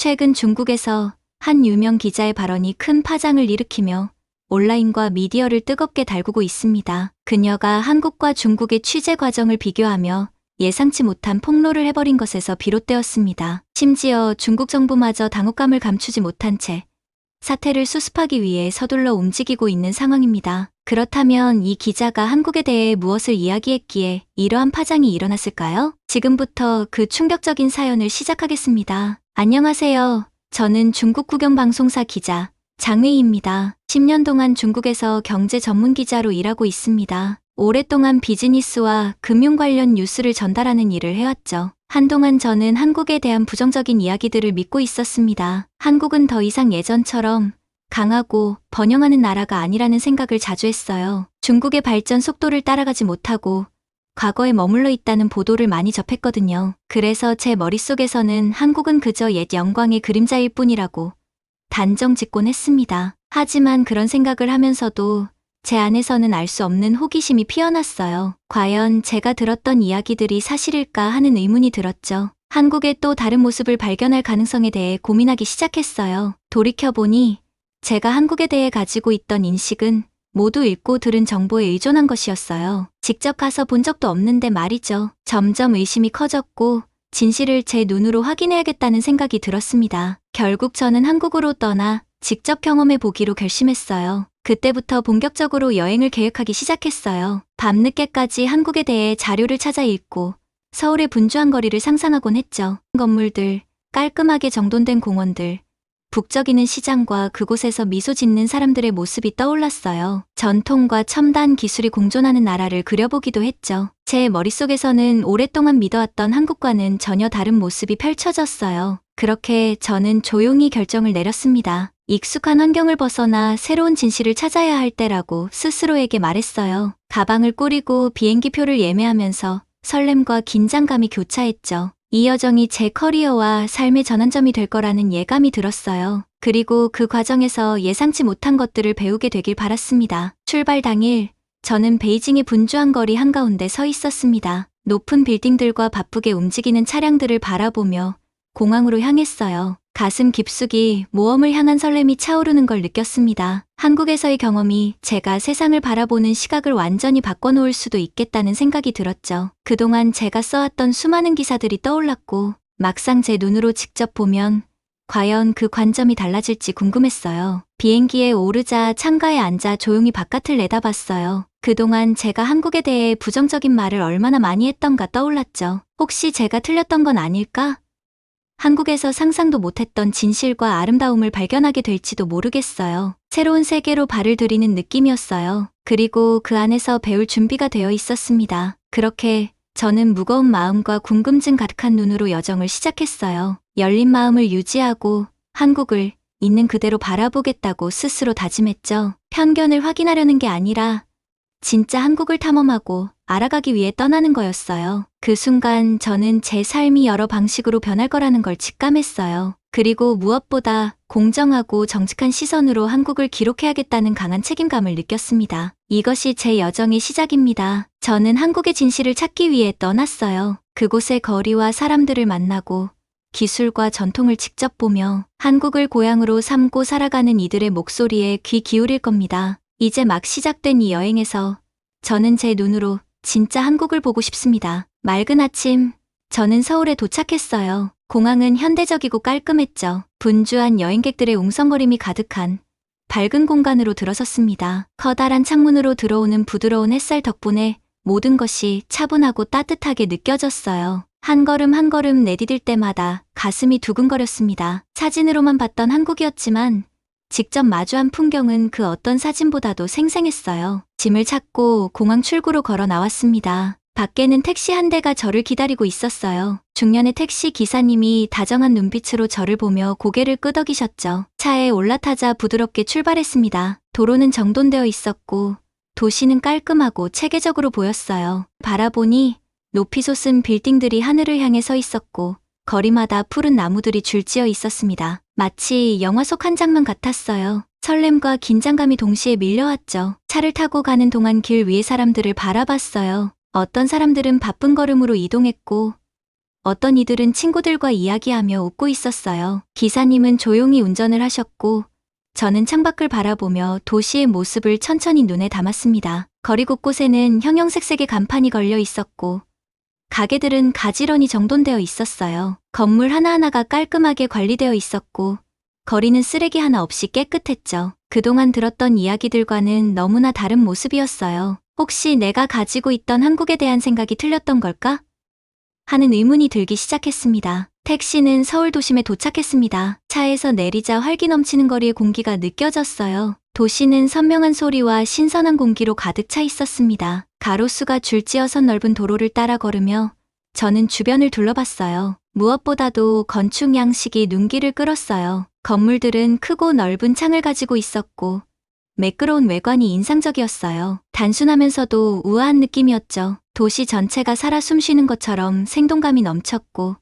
최근 중국에서 한 유명 기자의 발언이 큰 파장을 일으키며 온라인과 미디어를 뜨겁게 달구고 있습니다. 그녀가 한국과 중국의 취재 과정을 비교하며 예상치 못한 폭로를 해버린 것에서 비롯되었습니다. 심지어 중국 정부마저 당혹감을 감추지 못한 채 사태를 수습하기 위해 서둘러 움직이고 있는 상황입니다. 그렇다면 이 기자가 한국에 대해 무엇을 이야기했기에 이러한 파장이 일어났을까요? 지금부터 그 충격적인 사연을 시작하겠습니다. 안녕하세요. 저는 중국 국영방송사 기자 장웨이입니다. 10년 동안 중국에서 경제 전문 기자로 일하고 있습니다. 오랫동안 비즈니스와 금융 관련 뉴스를 전달하는 일을 해왔죠. 한동안 저는 한국에 대한 부정적인 이야기들을 믿고 있었습니다. 한국은 더 이상 예전처럼 강하고 번영하는 나라가 아니라는 생각을 자주 했어요. 중국의 발전 속도를 따라가지 못하고 과거에 머물러 있다는 보도를 많이 접했거든요. 그래서 제 머릿속에서는 한국은 그저 옛 영광의 그림자일 뿐이라고 단정 짓곤 했습니다. 하지만 그런 생각을 하면서도 제 안에서는 알 수 없는 호기심이 피어났어요. 과연 제가 들었던 이야기들이 사실일까 하는 의문이 들었죠. 한국의 또 다른 모습을 발견할 가능성에 대해 고민하기 시작했어요. 돌이켜보니 제가 한국에 대해 가지고 있던 인식은 모두 읽고 들은 정보에 의존한 것이었어요. 직접 가서 본 적도 없는데 말이죠. 점점 의심이 커졌고 진실을 제 눈으로 확인해야겠다는 생각이 들었습니다. 결국 저는 한국으로 떠나 직접 경험해 보기로 결심했어요. 그때부터 본격적으로 여행을 계획하기 시작했어요. 밤늦게까지 한국에 대해 자료를 찾아 읽고 서울의 분주한 거리를 상상하곤 했죠. 건물들, 깔끔하게 정돈된 공원들, 북적이는 시장과 그곳에서 미소 짓는 사람들의 모습이 떠올랐어요. 전통과 첨단 기술이 공존하는 나라를 그려보기도 했죠. 제 머릿속에서는 오랫동안 믿어왔던 한국과는 전혀 다른 모습이 펼쳐졌어요. 그렇게 저는 조용히 결정을 내렸습니다. 익숙한 환경을 벗어나 새로운 진실을 찾아야 할 때라고 스스로에게 말했어요. 가방을 꾸리고 비행기표를 예매하면서 설렘과 긴장감이 교차했죠. 이 여정이 제 커리어와 삶의 전환점이 될 거라는 예감이 들었어요. 그리고 그 과정에서 예상치 못한 것들을 배우게 되길 바랐습니다. 출발 당일, 저는 베이징의 분주한 거리 한가운데 서 있었습니다. 높은 빌딩들과 바쁘게 움직이는 차량들을 바라보며 공항으로 향했어요. 가슴 깊숙이 모험을 향한 설렘이 차오르는 걸 느꼈습니다. 한국에서의 경험이 제가 세상을 바라보는 시각을 완전히 바꿔놓을 수도 있겠다는 생각이 들었죠. 그동안 제가 써왔던 수많은 기사들이 떠올랐고 막상 제 눈으로 직접 보면 과연 그 관점이 달라질지 궁금했어요. 비행기에 오르자 창가에 앉아 조용히 바깥을 내다봤어요. 그동안 제가 한국에 대해 부정적인 말을 얼마나 많이 했던가 떠올랐죠. 혹시 제가 틀렸던 건 아닐까? 한국에서 상상도 못했던 진실과 아름다움을 발견하게 될지도 모르겠어요. 새로운 세계로 발을 들이는 느낌이었어요. 그리고 그 안에서 배울 준비가 되어 있었습니다. 그렇게 저는 무거운 마음과 궁금증 가득한 눈으로 여정을 시작했어요. 열린 마음을 유지하고 한국을 있는 그대로 바라보겠다고 스스로 다짐했죠. 편견을 확인하려는 게 아니라 진짜 한국을 탐험하고 알아가기 위해 떠나는 거였어요. 그 순간 저는 제 삶이 여러 방식으로 변할 거라는 걸 직감했어요. 그리고 무엇보다 공정하고 정직한 시선으로 한국을 기록해야겠다는 강한 책임감을 느꼈습니다. 이것이 제 여정의 시작입니다. 저는 한국의 진실을 찾기 위해 떠났어요. 그곳의 거리와 사람들을 만나고 기술과 전통을 직접 보며 한국을 고향으로 삼고 살아가는 이들의 목소리에 귀 기울일 겁니다. 이제 막 시작된 이 여행에서 저는 제 눈으로 진짜 한국을 보고 싶습니다. 맑은 아침, 저는 서울에 도착했어요. 공항은 현대적이고 깔끔했죠. 분주한 여행객들의 웅성거림이 가득한 밝은 공간으로 들어섰습니다. 커다란 창문으로 들어오는 부드러운 햇살 덕분에 모든 것이 차분하고 따뜻하게 느껴졌어요. 한 걸음 한 걸음 내디딜 때마다 가슴이 두근거렸습니다. 사진으로만 봤던 한국이었지만 직접 마주한 풍경은 그 어떤 사진보다도 생생했어요. 짐을 찾고 공항 출구로 걸어 나왔습니다. 밖에는 택시 한 대가 저를 기다리고 있었어요. 중년의 택시 기사님이 다정한 눈빛으로 저를 보며 고개를 끄덕이셨죠. 차에 올라타자 부드럽게 출발했습니다. 도로는 정돈되어 있었고 도시는 깔끔하고 체계적으로 보였어요. 바라보니 높이 솟은 빌딩들이 하늘을 향해 서 있었고 거리마다 푸른 나무들이 줄지어 있었습니다. 마치 영화 속 한 장면 같았어요. 설렘과 긴장감이 동시에 밀려왔죠. 차를 타고 가는 동안 길 위의 사람들을 바라봤어요. 어떤 사람들은 바쁜 걸음으로 이동했고 어떤 이들은 친구들과 이야기하며 웃고 있었어요. 기사님은 조용히 운전을 하셨고 저는 창밖을 바라보며 도시의 모습을 천천히 눈에 담았습니다. 거리 곳곳에는 형형색색의 간판이 걸려 있었고 가게들은 가지런히 정돈되어 있었어요. 건물 하나하나가 깔끔하게 관리되어 있었고 거리는 쓰레기 하나 없이 깨끗했죠. 그동안 들었던 이야기들과는 너무나 다른 모습이었어요. 혹시 내가 가지고 있던 한국에 대한 생각이 틀렸던 걸까? 하는 의문이 들기 시작했습니다. 택시는 서울 도심에 도착했습니다. 차에서 내리자 활기 넘치는 거리의 공기가 느껴졌어요. 도시는 선명한 소리와 신선한 공기로 가득 차 있었습니다. 가로수가 줄지어선 넓은 도로를 따라 걸으며 저는 주변을 둘러봤어요. 무엇보다도 건축 양식이 눈길을 끌었어요. 건물들은 크고 넓은 창을 가지고 있었고 매끄러운 외관이 인상적이었어요. 단순하면서도 우아한 느낌이었죠. 도시 전체가 살아 숨쉬는 것처럼 생동감이 넘쳤고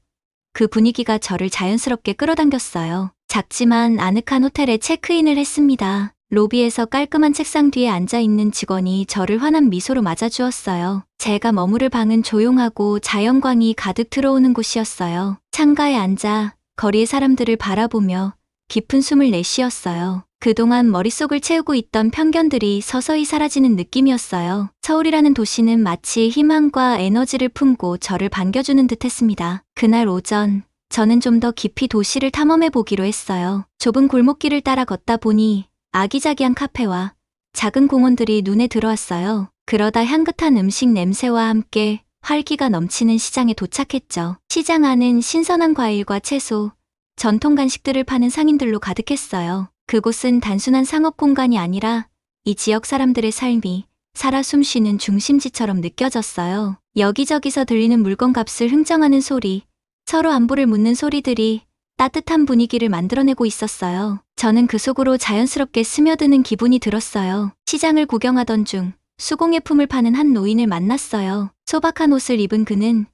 그 분위기가 저를 자연스럽게 끌어당겼어요. 작지만 아늑한 호텔에 체크인을 했습니다. 로비에서 깔끔한 책상 뒤에 앉아있는 직원이 저를 환한 미소로 맞아주었어요. 제가 머무를 방은 조용하고 자연광이 가득 들어오는 곳이었어요. 창가에 앉아 거리의 사람들을 바라보며 깊은 숨을 내쉬었어요. 그동안 머릿속을 채우고 있던 편견들이 서서히 사라지는 느낌이었어요. 서울이라는 도시는 마치 희망과 에너지를 품고 저를 반겨주는 듯했습니다. 그날 오전, 저는 좀 더 깊이 도시를 탐험해 보기로 했어요. 좁은 골목길을 따라 걷다 보니 아기자기한 카페와 작은 공원들이 눈에 들어왔어요. 그러다 향긋한 음식 냄새와 함께 활기가 넘치는 시장에 도착했죠. 시장 안은 신선한 과일과 채소, 전통 간식들을 파는 상인들로 가득했어요. 그곳은 단순한 상업 공간이 아니라 이 지역 사람들의 삶이 살아 숨쉬는 중심지처럼 느껴졌어요. 여기저기서 들리는 물건값을 흥정하는 소리, 서로 안부를 묻는 소리들이 따뜻한 분위기를 만들어내고 있었어요. 저는 그 속으로 자연스럽게 스며드는 기분이 들었어요. 시장을 구경하던 중 수공예품을 파는 한 노인을 만났어요. 소박한 옷을 입은 그는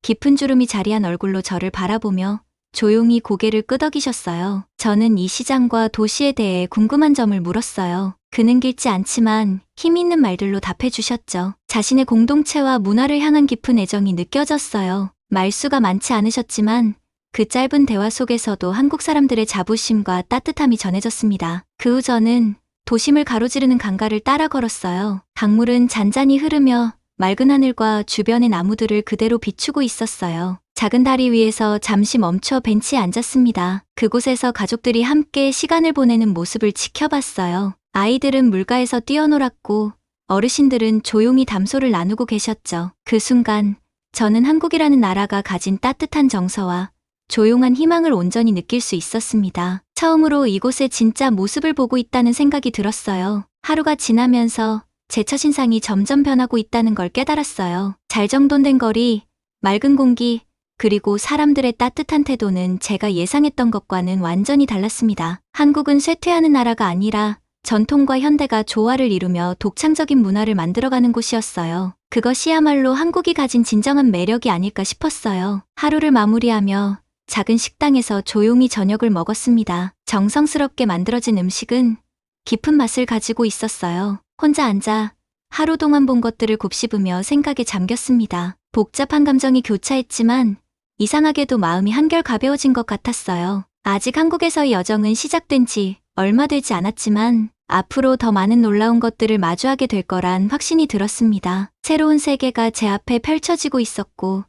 깊은 주름이 자리한 얼굴로 저를 바라보며 조용히 고개를 끄덕이셨어요. 저는 이 시장과 도시에 대해 궁금한 점을 물었어요. 그는 길지 않지만 힘 있는 말들로 답해주셨죠. 자신의 공동체와 문화를 향한 깊은 애정이 느껴졌어요. 말수가 많지 않으셨지만 그 짧은 대화 속에서도 한국 사람들의 자부심과 따뜻함이 전해졌습니다. 그 후 저는 도심을 가로지르는 강가를 따라 걸었어요. 강물은 잔잔히 흐르며 맑은 하늘과 주변의 나무들을 그대로 비추고 있었어요. 작은 다리 위에서 잠시 멈춰 벤치에 앉았습니다. 그곳에서 가족들이 함께 시간을 보내는 모습을 지켜봤어요. 아이들은 물가에서 뛰어놀았고 어르신들은 조용히 담소를 나누고 계셨죠. 그 순간 저는 한국이라는 나라가 가진 따뜻한 정서와 조용한 희망을 온전히 느낄 수 있었습니다. 처음으로 이곳의 진짜 모습을 보고 있다는 생각이 들었어요. 하루가 지나면서 제 첫인상이 점점 변하고 있다는 걸 깨달았어요. 잘 정돈된 거리, 맑은 공기, 그리고 사람들의 따뜻한 태도는 제가 예상했던 것과는 완전히 달랐습니다. 한국은 쇠퇴하는 나라가 아니라 전통과 현대가 조화를 이루며 독창적인 문화를 만들어가는 곳이었어요. 그것이야말로 한국이 가진 진정한 매력이 아닐까 싶었어요. 하루를 마무리하며 작은 식당에서 조용히 저녁을 먹었습니다. 정성스럽게 만들어진 음식은 깊은 맛을 가지고 있었어요. 혼자 앉아 하루 동안 본 것들을 곱씹으며 생각에 잠겼습니다. 복잡한 감정이 교차했지만 이상하게도 마음이 한결 가벼워진 것 같았어요. 아직 한국에서의 여정은 시작된 지 얼마 되지 않았지만 앞으로 더 많은 놀라운 것들을 마주하게 될 거란 확신이 들었습니다. 새로운 세계가 제 앞에 펼쳐지고 있었고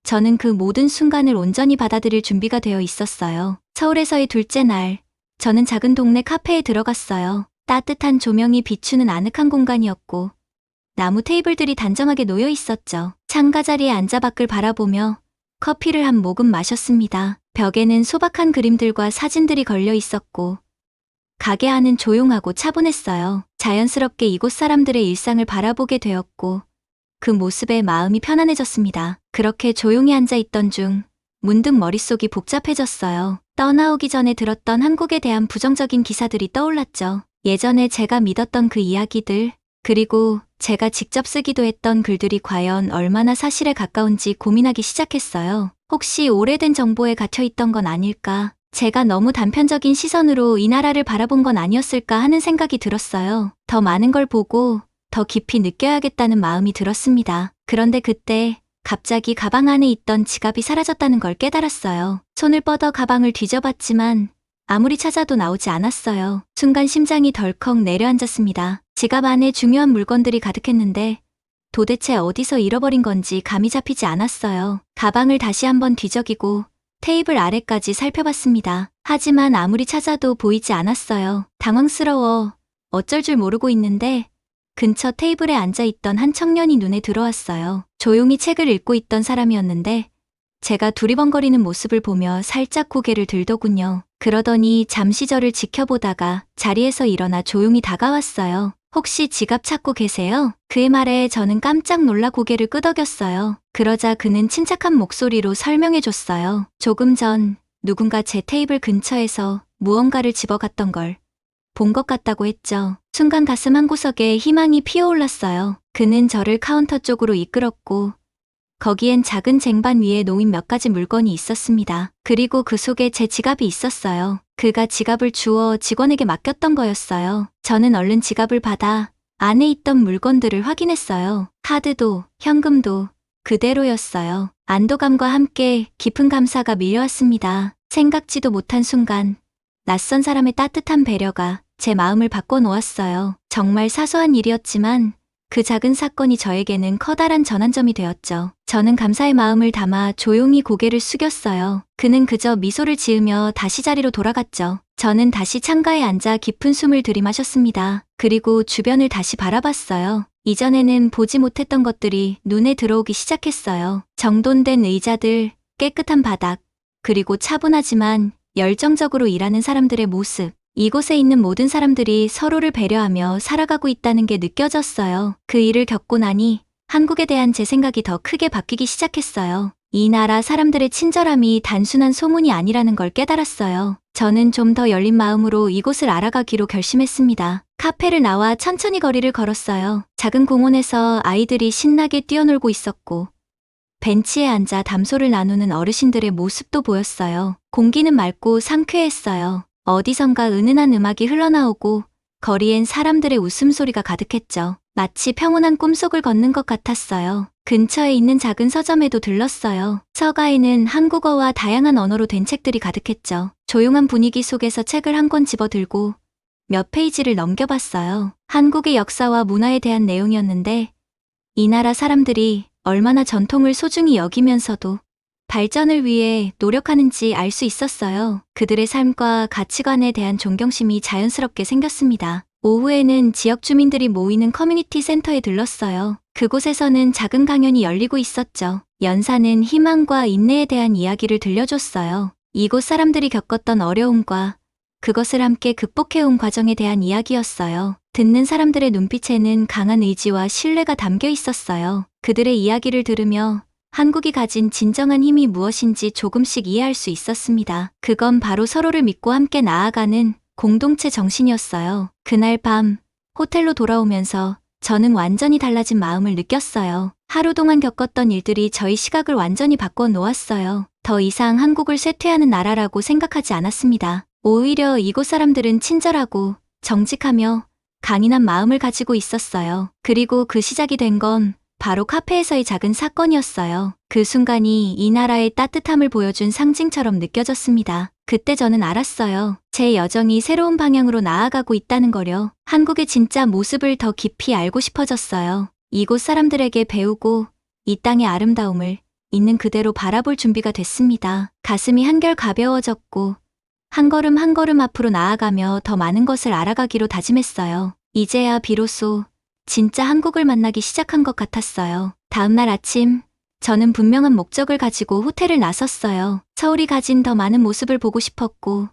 저는 그 모든 순간을 온전히 받아들일 준비가 되어 있었어요. 서울에서의 둘째 날, 저는 작은 동네 카페에 들어갔어요. 따뜻한 조명이 비추는 아늑한 공간이었고 나무 테이블들이 단정하게 놓여 있었죠. 창가 자리에 앉아 밖을 바라보며 커피를 한 모금 마셨습니다. 벽에는 소박한 그림들과 사진들이 걸려 있었고 가게 안은 조용하고 차분했어요. 자연스럽게 이곳 사람들의 일상을 바라보게 되었고 그 모습에 마음이 편안해졌습니다. 그렇게 조용히 앉아있던 중 문득 머릿속이 복잡해졌어요. 떠나오기 전에 들었던 한국에 대한 부정적인 기사들이 떠올랐죠. 예전에 제가 믿었던 그 이야기들, 그리고 제가 직접 쓰기도 했던 글들이 과연 얼마나 사실에 가까운지 고민하기 시작했어요. 혹시 오래된 정보에 갇혀있던 건 아닐까? 제가 너무 단편적인 시선으로 이 나라를 바라본 건 아니었을까 하는 생각이 들었어요. 더 많은 걸 보고 더 깊이 느껴야겠다는 마음이 들었습니다. 그런데 그때 갑자기 가방 안에 있던 지갑이 사라졌다는 걸 깨달았어요. 손을 뻗어 가방을 뒤져봤지만 아무리 찾아도 나오지 않았어요. 순간 심장이 덜컥 내려앉았습니다. 지갑 안에 중요한 물건들이 가득했는데 도대체 어디서 잃어버린 건지 감이 잡히지 않았어요. 가방을 다시 한번 뒤적이고 테이블 아래까지 살펴봤습니다. 하지만 아무리 찾아도 보이지 않았어요. 당황스러워 어쩔 줄 모르고 있는데 근처 테이블에 앉아있던 한 청년이 눈에 들어왔어요. 조용히 책을 읽고 있던 사람이었는데 제가 두리번거리는 모습을 보며 살짝 고개를 들더군요. 그러더니 잠시 저를 지켜보다가 자리에서 일어나 조용히 다가왔어요. 혹시 지갑 찾고 계세요? 그의 말에 저는 깜짝 놀라 고개를 끄덕였어요. 그러자 그는 침착한 목소리로 설명해줬어요. 조금 전 누군가 제 테이블 근처에서 무언가를 집어갔던 걸 본 것 같다고 했죠. 순간 가슴 한구석에 희망이 피어올랐어요. 그는 저를 카운터 쪽으로 이끌었고 거기엔 작은 쟁반 위에 놓인 몇 가지 물건이 있었습니다. 그리고 그 속에 제 지갑이 있었어요. 그가 지갑을 주워 직원에게 맡겼던 거였어요. 저는 얼른 지갑을 받아 안에 있던 물건들을 확인했어요. 카드도 현금도 그대로였어요. 안도감과 함께 깊은 감사가 밀려왔습니다. 생각지도 못한 순간 낯선 사람의 따뜻한 배려가 제 마음을 바꿔놓았어요. 정말 사소한 일이었지만 그 작은 사건이 저에게는 커다란 전환점이 되었죠. 저는 감사의 마음을 담아 조용히 고개를 숙였어요. 그는 그저 미소를 지으며 다시 자리로 돌아갔죠. 저는 다시 창가에 앉아 깊은 숨을 들이마셨습니다. 그리고 주변을 다시 바라봤어요. 이전에는 보지 못했던 것들이 눈에 들어오기 시작했어요. 정돈된 의자들, 깨끗한 바닥, 그리고 차분하지만 열정적으로 일하는 사람들의 모습. 이곳에 있는 모든 사람들이 서로를 배려하며 살아가고 있다는 게 느껴졌어요. 그 일을 겪고 나니 한국에 대한 제 생각이 더 크게 바뀌기 시작했어요. 이 나라 사람들의 친절함이 단순한 소문이 아니라는 걸 깨달았어요. 저는 좀 더 열린 마음으로 이곳을 알아가기로 결심했습니다. 카페를 나와 천천히 거리를 걸었어요. 작은 공원에서 아이들이 신나게 뛰어놀고 있었고 벤치에 앉아 담소를 나누는 어르신들의 모습도 보였어요. 공기는 맑고 상쾌했어요. 어디선가 은은한 음악이 흘러나오고 거리엔 사람들의 웃음소리가 가득했죠. 마치 평온한 꿈속을 걷는 것 같았어요. 근처에 있는 작은 서점에도 들렀어요. 서가에는 한국어와 다양한 언어로 된 책들이 가득했죠. 조용한 분위기 속에서 책을 한 권 집어들고 몇 페이지를 넘겨봤어요. 한국의 역사와 문화에 대한 내용이었는데 이 나라 사람들이 얼마나 전통을 소중히 여기면서도 발전을 위해 노력하는지 알 수 있었어요. 그들의 삶과 가치관에 대한 존경심이 자연스럽게 생겼습니다. 오후에는 지역 주민들이 모이는 커뮤니티 센터에 들렀어요. 그곳에서는 작은 강연이 열리고 있었죠. 연사는 희망과 인내에 대한 이야기를 들려줬어요. 이곳 사람들이 겪었던 어려움과 그것을 함께 극복해온 과정에 대한 이야기였어요. 듣는 사람들의 눈빛에는 강한 의지와 신뢰가 담겨 있었어요. 그들의 이야기를 들으며 한국이 가진 진정한 힘이 무엇인지 조금씩 이해할 수 있었습니다. 그건 바로 서로를 믿고 함께 나아가는 공동체 정신이었어요. 그날 밤 호텔로 돌아오면서 저는 완전히 달라진 마음을 느꼈어요. 하루 동안 겪었던 일들이 저희 시각을 완전히 바꿔 놓았어요. 더 이상 한국을 쇠퇴하는 나라라고 생각하지 않았습니다. 오히려 이곳 사람들은 친절하고 정직하며 강인한 마음을 가지고 있었어요. 그리고 그 시작이 된 건 바로 카페에서의 작은 사건이었어요. 그 순간이 이 나라의 따뜻함을 보여준 상징처럼 느껴졌습니다. 그때 저는 알았어요. 제 여정이 새로운 방향으로 나아가고 있다는 거려. 한국의 진짜 모습을 더 깊이 알고 싶어졌어요. 이곳 사람들에게 배우고 이 땅의 아름다움을 있는 그대로 바라볼 준비가 됐습니다. 가슴이 한결 가벼워졌고 한 걸음 한 걸음 앞으로 나아가며 더 많은 것을 알아가기로 다짐했어요. 이제야 비로소 진짜 한국을 만나기 시작한 것 같았어요. 다음날 아침, 저는 분명한 목적을 가지고 호텔을 나섰어요. 서울이 가진 더 많은 모습을 보고 싶었고,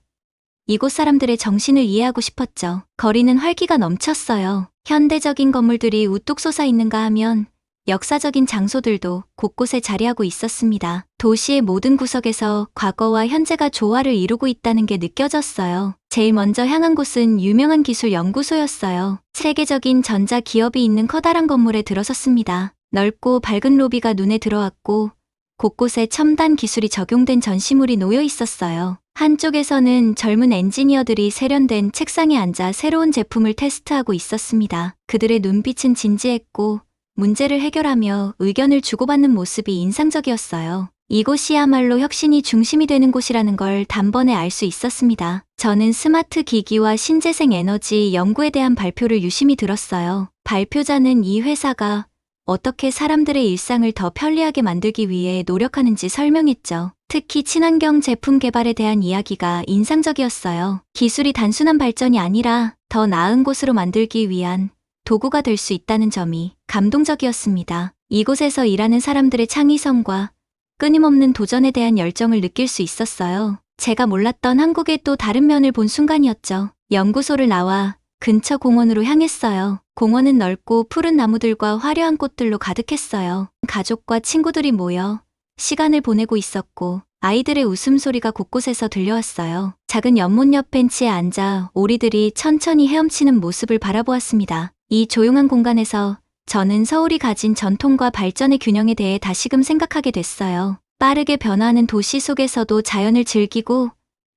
이곳 사람들의 정신을 이해하고 싶었죠. 거리는 활기가 넘쳤어요. 현대적인 건물들이 우뚝 솟아 있는가 하면 역사적인 장소들도 곳곳에 자리하고 있었습니다. 도시의 모든 구석에서 과거와 현재가 조화를 이루고 있다는 게 느껴졌어요. 제일 먼저 향한 곳은 유명한 기술 연구소였어요. 세계적인 전자 기업이 있는 커다란 건물에 들어섰습니다. 넓고 밝은 로비가 눈에 들어왔고 곳곳에 첨단 기술이 적용된 전시물이 놓여 있었어요. 한쪽에서는 젊은 엔지니어들이 세련된 책상에 앉아 새로운 제품을 테스트하고 있었습니다. 그들의 눈빛은 진지했고 문제를 해결하며 의견을 주고받는 모습이 인상적이었어요. 이곳이야말로 혁신이 중심이 되는 곳이라는 걸 단번에 알 수 있었습니다. 저는 스마트 기기와 신재생 에너지 연구에 대한 발표를 유심히 들었어요. 발표자는 이 회사가 어떻게 사람들의 일상을 더 편리하게 만들기 위해 노력하는지 설명했죠. 특히 친환경 제품 개발에 대한 이야기가 인상적이었어요. 기술이 단순한 발전이 아니라 더 나은 곳으로 만들기 위한 도구가 될 수 있다는 점이 감동적이었습니다. 이곳에서 일하는 사람들의 창의성과 끊임없는 도전에 대한 열정을 느낄 수 있었어요. 제가 몰랐던 한국의 또 다른 면을 본 순간이었죠. 연구소를 나와 근처 공원으로 향했어요. 공원은 넓고 푸른 나무들과 화려한 꽃들로 가득했어요. 가족과 친구들이 모여 시간을 보내고 있었고 아이들의 웃음소리가 곳곳에서 들려왔어요. 작은 연못옆 벤치에 앉아 오리들이 천천히 헤엄치는 모습을 바라보았습니다. 이 조용한 공간에서 저는 서울이 가진 전통과 발전의 균형에 대해 다시금 생각하게 됐어요. 빠르게 변화하는 도시 속에서도 자연을 즐기고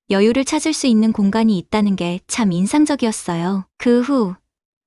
여유를 찾을 수 있는 공간이 있다는 게 참 인상적이었어요. 그 후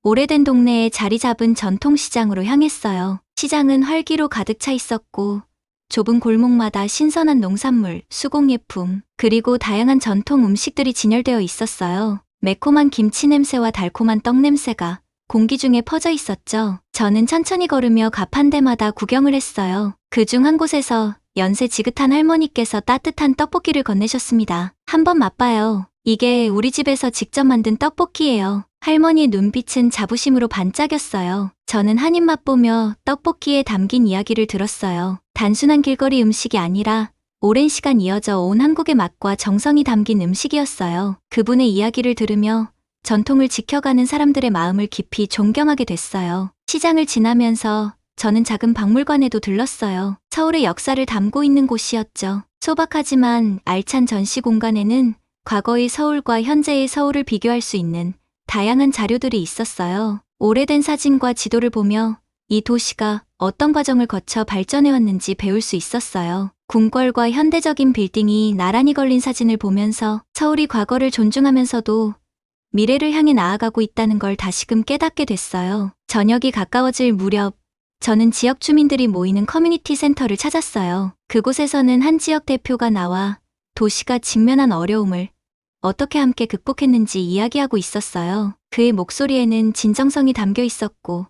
오래된 동네에 자리 잡은 전통시장으로 향했어요. 시장은 활기로 가득 차 있었고 좁은 골목마다 신선한 농산물, 수공예품, 그리고 다양한 전통 음식들이 진열되어 있었어요. 매콤한 김치 냄새와 달콤한 떡 냄새가 공기 중에 퍼져 있었죠. 저는 천천히 걸으며 가판대마다 구경을 했어요. 그중 한 곳에서 연세 지긋한 할머니께서 따뜻한 떡볶이를 건네셨습니다. 한번 맛봐요. 이게 우리 집에서 직접 만든 떡볶이예요. 할머니의 눈빛은 자부심으로 반짝였어요. 저는 한 입 맛보며 떡볶이에 담긴 이야기를 들었어요. 단순한 길거리 음식이 아니라 오랜 시간 이어져 온 한국의 맛과 정성이 담긴 음식이었어요. 그분의 이야기를 들으며 전통을 지켜가는 사람들의 마음을 깊이 존경하게 됐어요. 시장을 지나면서 저는 작은 박물관에도 들렀어요. 서울의 역사를 담고 있는 곳이었죠. 소박하지만 알찬 전시 공간에는 과거의 서울과 현재의 서울을 비교할 수 있는 다양한 자료들이 있었어요. 오래된 사진과 지도를 보며 이 도시가 어떤 과정을 거쳐 발전해왔는지 배울 수 있었어요. 궁궐과 현대적인 빌딩이 나란히 걸린 사진을 보면서 서울이 과거를 존중하면서도 미래를 향해 나아가고 있다는 걸 다시금 깨닫게 됐어요. 저녁이 가까워질 무렵 저는 지역 주민들이 모이는 커뮤니티 센터를 찾았어요. 그곳에서는 한 지역 대표가 나와 도시가 직면한 어려움을 어떻게 함께 극복했는지 이야기하고 있었어요. 그의 목소리에는 진정성이 담겨 있었고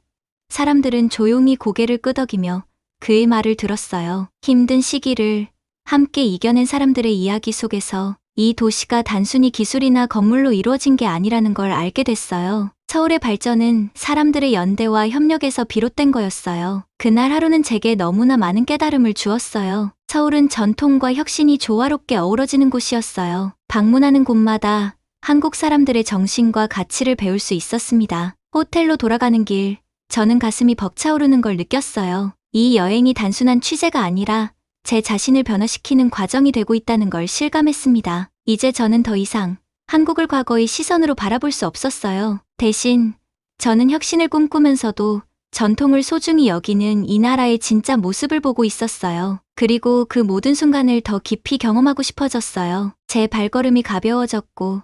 사람들은 조용히 고개를 끄덕이며 그의 말을 들었어요. 힘든 시기를 함께 이겨낸 사람들의 이야기 속에서 이 도시가 단순히 기술이나 건물로 이루어진 게 아니라는 걸 알게 됐어요. 서울의 발전은 사람들의 연대와 협력에서 비롯된 거였어요. 그날 하루는 제게 너무나 많은 깨달음을 주었어요. 서울은 전통과 혁신이 조화롭게 어우러지는 곳이었어요. 방문하는 곳마다 한국 사람들의 정신과 가치를 배울 수 있었습니다. 호텔로 돌아가는 길, 저는 가슴이 벅차오르는 걸 느꼈어요. 이 여행이 단순한 취재가 아니라 제 자신을 변화시키는 과정이 되고 있다는 걸 실감했습니다. 이제 저는 더 이상 한국을 과거의 시선으로 바라볼 수 없었어요. 대신 저는 혁신을 꿈꾸면서도 전통을 소중히 여기는 이 나라의 진짜 모습을 보고 있었어요. 그리고 그 모든 순간을 더 깊이 경험하고 싶어졌어요. 제 발걸음이 가벼워졌고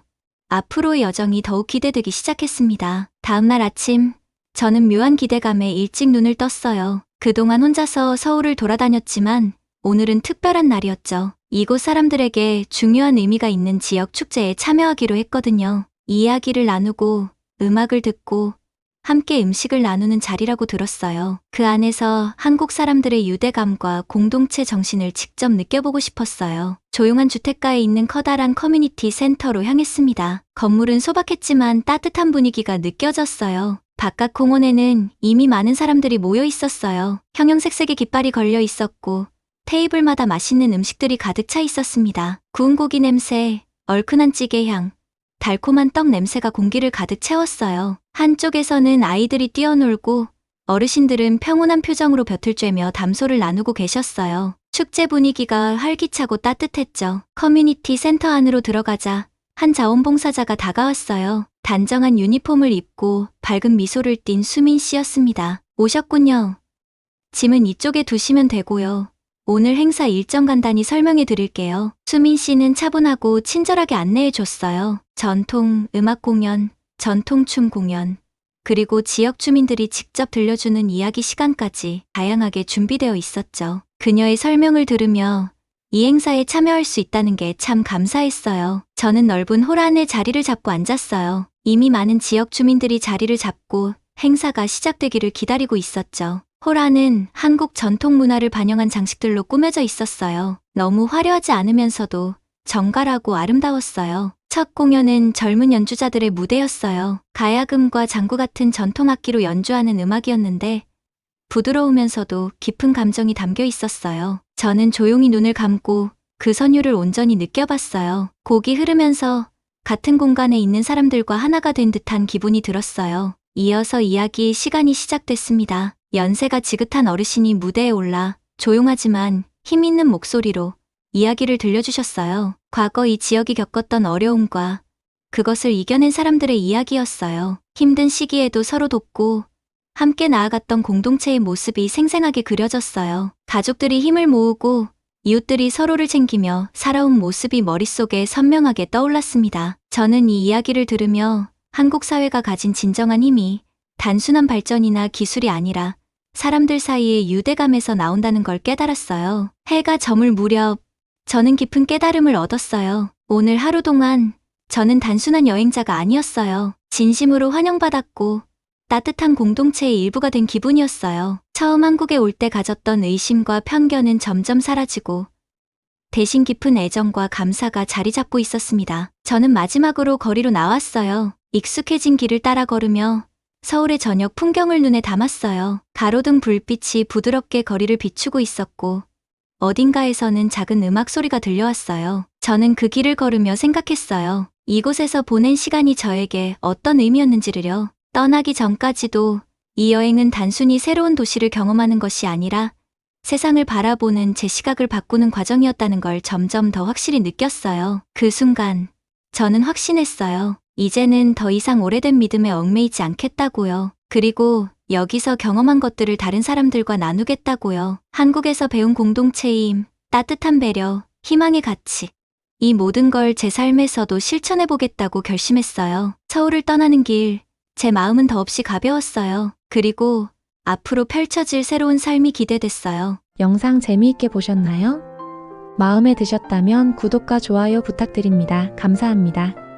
앞으로의 여정이 더욱 기대되기 시작했습니다. 다음날 아침, 저는 묘한 기대감에 일찍 눈을 떴어요. 그동안 혼자서 서울을 돌아다녔지만 오늘은 특별한 날이었죠. 이곳 사람들에게 중요한 의미가 있는 지역 축제에 참여하기로 했거든요. 이야기를 나누고 음악을 듣고 함께 음식을 나누는 자리라고 들었어요. 그 안에서 한국 사람들의 유대감과 공동체 정신을 직접 느껴보고 싶었어요. 조용한 주택가에 있는 커다란 커뮤니티 센터로 향했습니다. 건물은 소박했지만 따뜻한 분위기가 느껴졌어요. 바깥 공원에는 이미 많은 사람들이 모여 있었어요. 형형색색의 깃발이 걸려 있었고 테이블마다 맛있는 음식들이 가득 차 있었습니다. 구운 고기 냄새, 얼큰한 찌개 향, 달콤한 떡 냄새가 공기를 가득 채웠어요. 한쪽에서는 아이들이 뛰어놀고 어르신들은 평온한 표정으로 볕을 쬐며 담소를 나누고 계셨어요. 축제 분위기가 활기차고 따뜻했죠. 커뮤니티 센터 안으로 들어가자 한 자원봉사자가 다가왔어요. 단정한 유니폼을 입고 밝은 미소를 띤 수민 씨였습니다. 오셨군요. 짐은 이쪽에 두시면 되고요. 오늘 행사 일정 간단히 설명해 드릴게요. 수민 씨는 차분하고 친절하게 안내해 줬어요. 전통 음악 공연, 전통 춤 공연, 그리고 지역 주민들이 직접 들려주는 이야기 시간까지 다양하게 준비되어 있었죠. 그녀의 설명을 들으며 이 행사에 참여할 수 있다는 게 참 감사했어요. 저는 넓은 홀 안에 자리를 잡고 앉았어요. 이미 많은 지역 주민들이 자리를 잡고 행사가 시작되기를 기다리고 있었죠. 홀 안은 한국 전통 문화를 반영한 장식들로 꾸며져 있었어요. 너무 화려하지 않으면서도 정갈하고 아름다웠어요. 첫 공연은 젊은 연주자들의 무대였어요. 가야금과 장구 같은 전통 악기로 연주하는 음악이었는데 부드러우면서도 깊은 감정이 담겨 있었어요. 저는 조용히 눈을 감고 그 선율을 온전히 느껴봤어요. 곡이 흐르면서 같은 공간에 있는 사람들과 하나가 된 듯한 기분이 들었어요. 이어서 이야기 시간이 시작됐습니다. 연세가 지긋한 어르신이 무대에 올라 조용하지만 힘 있는 목소리로 이야기를 들려주셨어요. 과거 이 지역이 겪었던 어려움과 그것을 이겨낸 사람들의 이야기였어요. 힘든 시기에도 서로 돕고 함께 나아갔던 공동체의 모습이 생생하게 그려졌어요. 가족들이 힘을 모으고 이웃들이 서로를 챙기며 살아온 모습이 머릿속에 선명하게 떠올랐습니다. 저는 이 이야기를 들으며 한국 사회가 가진 진정한 힘이 단순한 발전이나 기술이 아니라 사람들 사이의 유대감에서 나온다는 걸 깨달았어요. 해가 저물 무렵 저는 깊은 깨달음을 얻었어요. 오늘 하루 동안 저는 단순한 여행자가 아니었어요. 진심으로 환영받았고 따뜻한 공동체의 일부가 된 기분이었어요. 처음 한국에 올 때 가졌던 의심과 편견은 점점 사라지고 대신 깊은 애정과 감사가 자리 잡고 있었습니다. 저는 마지막으로 거리로 나왔어요. 익숙해진 길을 따라 걸으며 서울의 저녁 풍경을 눈에 담았어요. 가로등 불빛이 부드럽게 거리를 비추고 있었고 어딘가에서는 작은 음악 소리가 들려왔어요. 저는 그 길을 걸으며 생각했어요. 이곳에서 보낸 시간이 저에게 어떤 의미였는지를요. 떠나기 전까지도 이 여행은 단순히 새로운 도시를 경험하는 것이 아니라 세상을 바라보는 제 시각을 바꾸는 과정이었다는 걸 점점 더 확실히 느꼈어요. 그 순간 저는 확신했어요. 이제는 더 이상 오래된 믿음에 얽매이지 않겠다고요. 그리고 여기서 경험한 것들을 다른 사람들과 나누겠다고요. 한국에서 배운 공동체의 힘, 따뜻한 배려, 희망의 가치. 이 모든 걸 제 삶에서도 실천해보겠다고 결심했어요. 서울을 떠나는 길, 제 마음은 더없이 가벼웠어요. 그리고 앞으로 펼쳐질 새로운 삶이 기대됐어요. 영상 재미있게 보셨나요? 마음에 드셨다면 구독과 좋아요 부탁드립니다. 감사합니다.